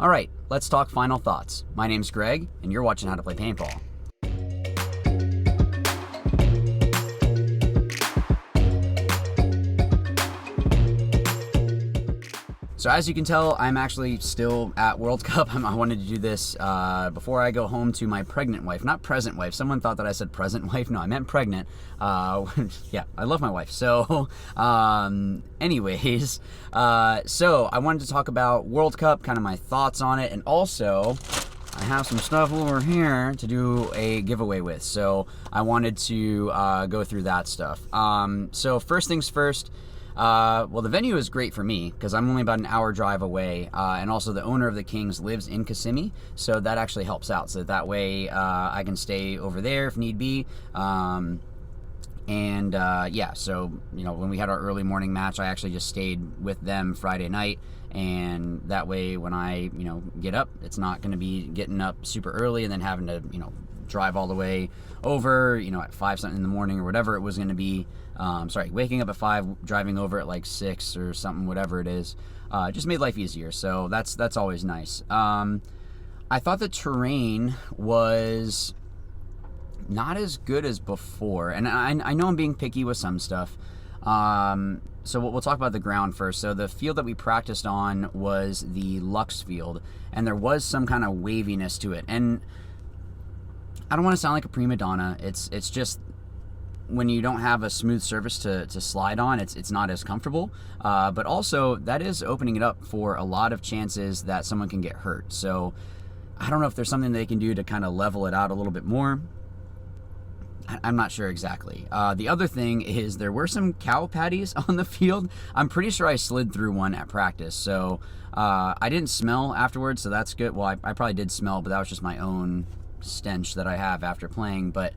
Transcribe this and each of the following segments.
All right, let's talk final thoughts. My name's Greg, and you're watching How to Play Paintball. So as you can tell, I'm actually still at World Cup. I wanted to do this before I go home to my pregnant wife. Not present wife. Someone thought that I said present wife. No, I meant pregnant. Yeah, I love my wife. So anyways, so I wanted to talk about World Cup, kind of my thoughts on it, and also I have some stuff over here to do a giveaway with. So I wanted to go through that stuff. So first things first, well, the venue is great for me because I'm only about an hour drive away, and also the owner of the Kings lives in Kissimmee, so that actually helps out. So that way I can stay over there if need be. Yeah, so when we had our early morning match, I actually just stayed with them Friday night, and that way when I get up, it's not going to be getting up super early and then having to drive all the way over at 5 something in the morning or whatever it was going to be. Waking up at 5, driving over at like 6 or something, whatever it is, just made life easier. So that's always nice. I thought the terrain was not as good as before, and I know I'm being picky with some stuff. So we'll talk about the ground first. So the field that we practiced on was the Lux field, and there was some kind of waviness to it. And I don't want to sound like a prima donna. It's just when you don't have a smooth surface to slide on, it's not as comfortable. But also that is opening it up for a lot of chances that someone can get hurt. So I don't know if there's something they can do to kind of level it out a little bit more. I'm not sure exactly. The other thing is there were some cow patties on the field. I'm pretty sure I slid through one at practice. So I didn't smell afterwards, so that's good. Well, I probably did smell, but that was just my own stench that I have after playing. But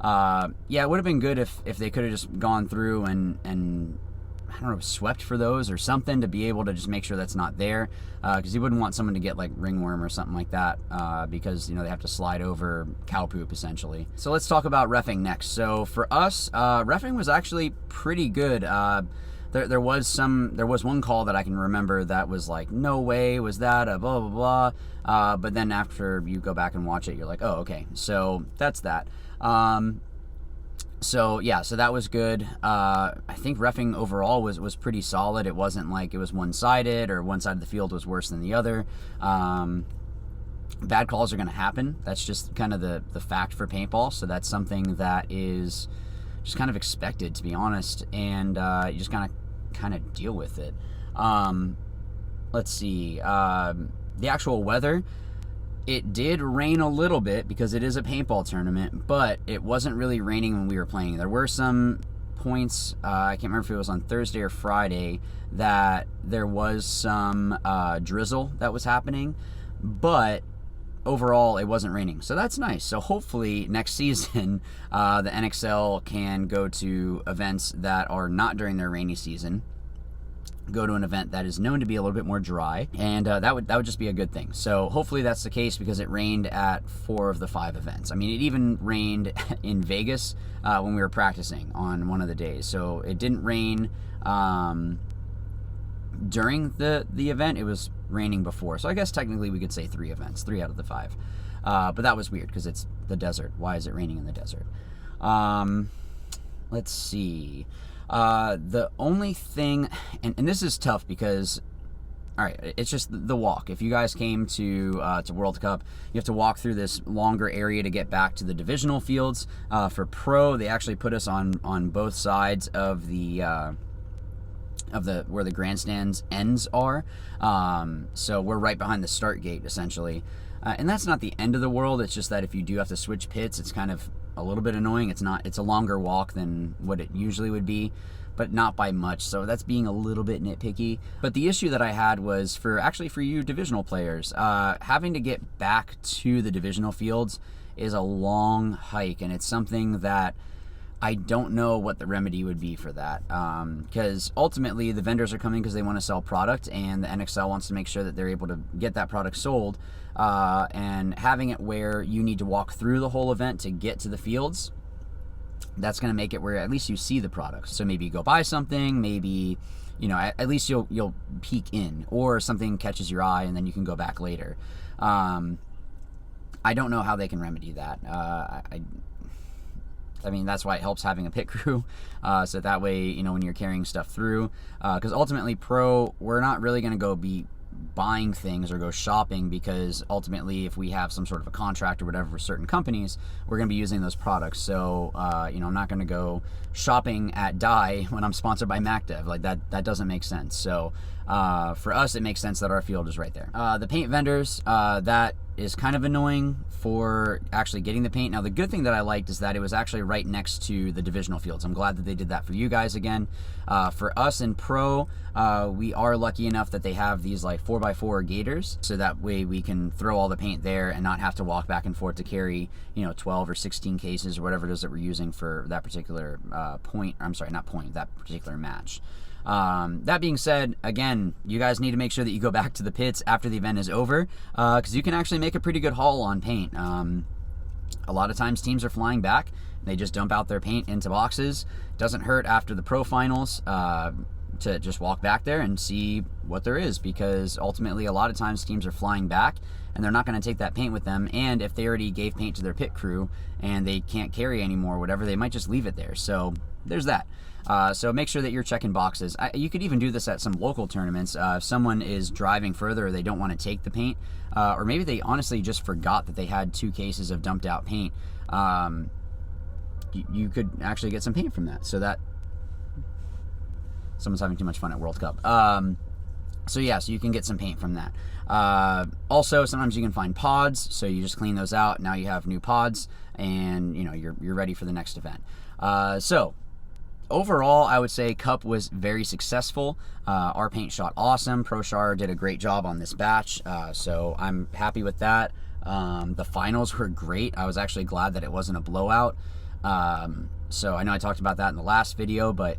yeah, it would have been good if they could have just gone through and I don't know, swept for those or something to be able to just make sure that's not there, because you wouldn't want someone to get like ringworm or something like that, because they have to slide over cow poop essentially. So let's talk about reffing next. So for us, reffing was actually pretty good. There was one call that I can remember that was like, no way was that a blah blah blah, but then after you go back and watch it, you're like, oh, okay, so that's that. So yeah, so that was good. I think reffing overall was pretty solid. It wasn't like it was one-sided or one side of the field was worse than the other. Bad calls are going to happen. That's just kind of the fact for paintball. So that's something that is just kind of expected, to be honest, and you just kind of deal with it. Let's see. The actual weather. It did rain a little bit because it is a paintball tournament, but it wasn't really raining when we were playing. There were some points, I can't remember if it was on Thursday or Friday, that there was some drizzle that was happening, but overall it wasn't raining. So that's nice. So hopefully next season the NXL can go to events that are not during their rainy season, go to an event that is known to be a little bit more dry, and that would just be a good thing. So hopefully that's the case, because it rained at 4 of the 5 events. I mean, it even rained in Vegas when we were practicing on one of the days. So it didn't rain during the event. It was raining before. So I guess technically we could say 3 events, 3 out of the 5. But that was weird because it's the desert. Why is it raining in the desert? Let's see. The only thing, and this is tough because, all right, it's just the walk. If you guys came to World Cup, you have to walk through this longer area to get back to the divisional fields. For pro, they actually put us on both sides of the where the grandstands ends are. So we're right behind the start gate essentially, and that's not the end of the world. It's just that if you do have to switch pits, it's kind of a little bit annoying. It's a longer walk than what it usually would be, but not by much. So that's being a little bit nitpicky. But the issue that I had was for you divisional players, having to get back to the divisional fields is a long hike, and it's something that I don't know what the remedy would be for that, because ultimately the vendors are coming because they want to sell product, and the NXL wants to make sure that they're able to get that product sold, and having it where you need to walk through the whole event to get to the fields, that's going to make it where at least you see the product. So maybe you go buy something, maybe you know, at least you'll peek in, or something catches your eye and then you can go back later. I don't know how they can remedy that. I mean, that's why it helps having a pit crew, so that way, you know, when you're carrying stuff through, because ultimately pro, we're not really going to go be buying things or go shopping, because ultimately if we have some sort of a contract or whatever for certain companies, we're going to be using those products. So you know, I'm not going to go shopping at Dye when I'm sponsored by MacDev. Like that doesn't make sense. So for us, it makes sense that our field is right there. The paint vendors, that is kind of annoying for actually getting the paint. Now, the good thing that I liked is that it was actually right next to the divisional fields. I'm glad that they did that for you guys again. For us in pro, we are lucky enough that they have these like 4x4 gators, so that way we can throw all the paint there and not have to walk back and forth to carry, you know, 12 or 16 cases or whatever it is that we're using for that particular that particular match. That being said, again, you guys need to make sure that you go back to the pits after the event is over, because you can actually make a pretty good haul on paint. A lot of times teams are flying back. They just dump out their paint into boxes. Doesn't hurt after the pro finals to just walk back there and see what there is, because ultimately a lot of times teams are flying back and they're not going to take that paint with them, and if they already gave paint to their pit crew and they can't carry anymore or whatever, they might just leave it there. So there's that. So make sure that you're checking boxes. You could even do this at some local tournaments. If someone is driving further, or they don't want to take the paint, or maybe they honestly just forgot that they had 2 cases of dumped out paint, you could actually get some paint from that. So that someone's having too much fun at World Cup. So yeah, so you can get some paint from that. Also, sometimes you can find pods, so you just clean those out. Now you have new pods, and you know you're ready for the next event. So overall, I would say Cup was very successful. Our paint shot awesome. ProShar did a great job on this batch, so I'm happy with that. The finals were great. I was actually glad that it wasn't a blowout. So I know I talked about that in the last video, but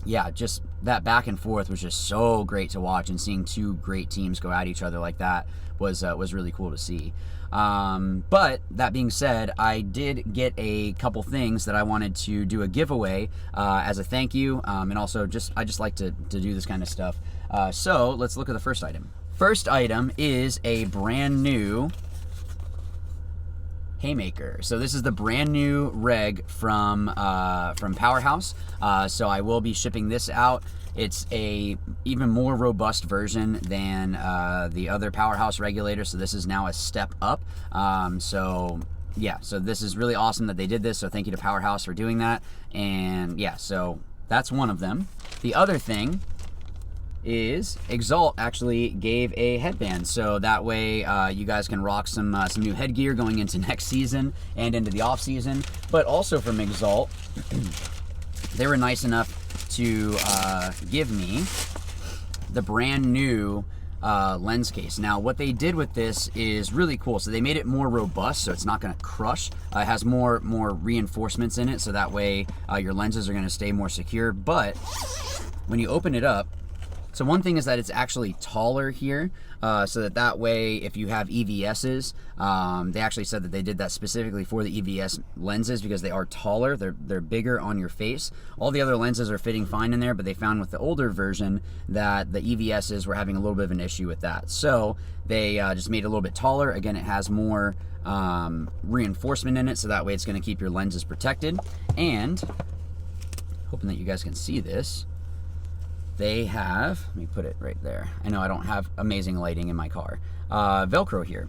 yeah, just that back and forth was just so great to watch, and seeing 2 great teams go at each other like that was really cool to see. But that being said, I did get a couple things that I wanted to do a giveaway as a thank you, and also I just like to do this kind of stuff. So let's look at the first item. First item is a brand new Haymaker. So this is the brand new reg from Powerhouse. So I will be shipping this out. It's a even more robust version than the other Powerhouse regulator. So this is now a step up. So yeah, so this is really awesome that they did this. So thank you to Powerhouse for doing that. And yeah, so that's one of them. The other thing is Exalt actually gave a headband, so that way you guys can rock some new headgear going into next season and into the off season. But also from Exalt, they were nice enough to give me the brand new lens case. Now what they did with this is really cool. So they made it more robust, so it's not going to crush. It has more reinforcements in it, so that way your lenses are going to stay more secure. But when you open it up, so one thing is that it's actually taller here, so that way if you have EVSs, they actually said that they did that specifically for the EVS lenses because they are taller, they're bigger on your face. All the other lenses are fitting fine in there, but they found with the older version that the EVSs were having a little bit of an issue with that. So they just made it a little bit taller. Again, it has more reinforcement in it, so that way it's going to keep your lenses protected. And hoping that you guys can see this, they have, let me put it right there. I know I don't have amazing lighting in my car. Velcro here.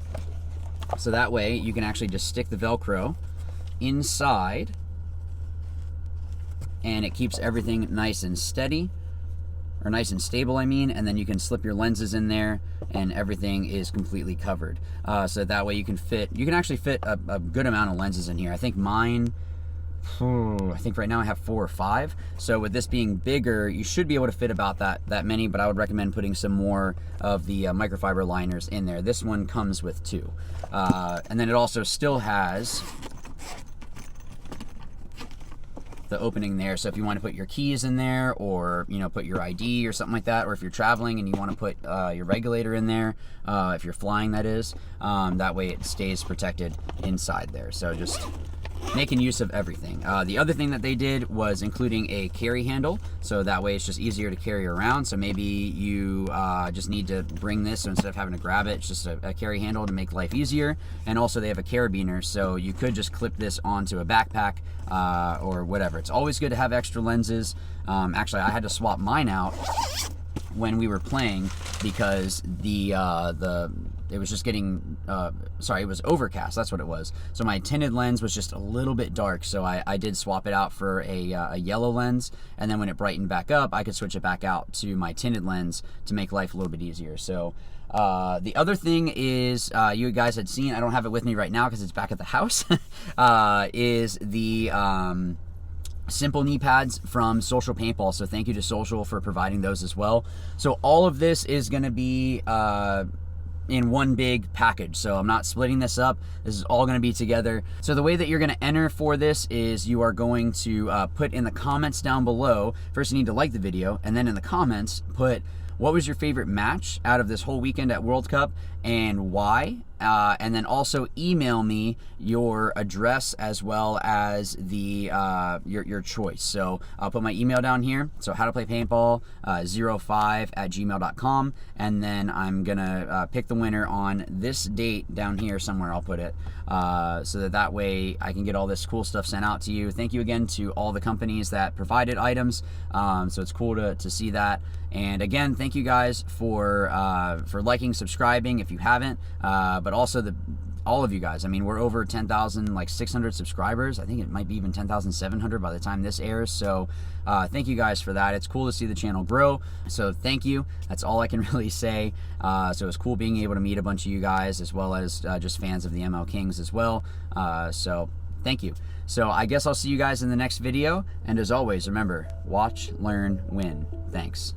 So that way you can actually just stick the Velcro inside and it keeps everything nice and steady, or nice and stable, I mean, and then you can slip your lenses in there and everything is completely covered. So that way you can actually fit a good amount of lenses in here. I think mine, I think right now I have 4 or 5. So with this being bigger, you should be able to fit about that many, but I would recommend putting some more of the microfiber liners in there. This one comes with 2. And then it also still has the opening there, so if you want to put your keys in there, or you know, put your ID or something like that, or if you're traveling and you want to put your regulator in there, if you're flying, that is, that way it stays protected inside there. So just making use of everything. The other thing that they did was including a carry handle, so that way it's just easier to carry around. So maybe you just need to bring this, so instead of having to grab it, it's just a carry handle to make life easier. And also they have a carabiner, so you could just clip this onto a backpack or whatever. It's always good to have extra lenses. Actually, I had to swap mine out when we were playing because it was just getting, it was overcast, that's what it was. So my tinted lens was just a little bit dark, so I did swap it out for a yellow lens, and then when it brightened back up, I could switch it back out to my tinted lens to make life a little bit easier. So the other thing is, you guys had seen, I don't have it with me right now because it's back at the house, is the simple knee pads from Social Paintball. So thank you to Social for providing those as well. So all of this is going to be in one big package, so I'm not splitting this up. This is all going to be together. So the way that you're going to enter for this is you are going to put in the comments down below. First you need to like the video, and then in the comments put what was your favorite match out of this whole weekend at World Cup and why, and then also email me your address as well as the your choice. So I'll put my email down here, so howtoplaypaintball 05@gmail.com, and then I'm gonna pick the winner on this date down here somewhere. I'll put it so that way I can get all this cool stuff sent out to you. Thank you again to all the companies that provided items, so it's cool to see that. And again, thank you guys for liking, subscribing if you haven't, but also all of you guys. I mean, we're over 10,000, like 600 subscribers. I think it might be even 10,700 by the time this airs. So thank you guys for that. It's cool to see the channel grow. So thank you. That's all I can really say. So it's cool being able to meet a bunch of you guys, as well as just fans of the ML Kings as well. So thank you. So I guess I'll see you guys in the next video. And as always, remember, watch, learn, win. Thanks.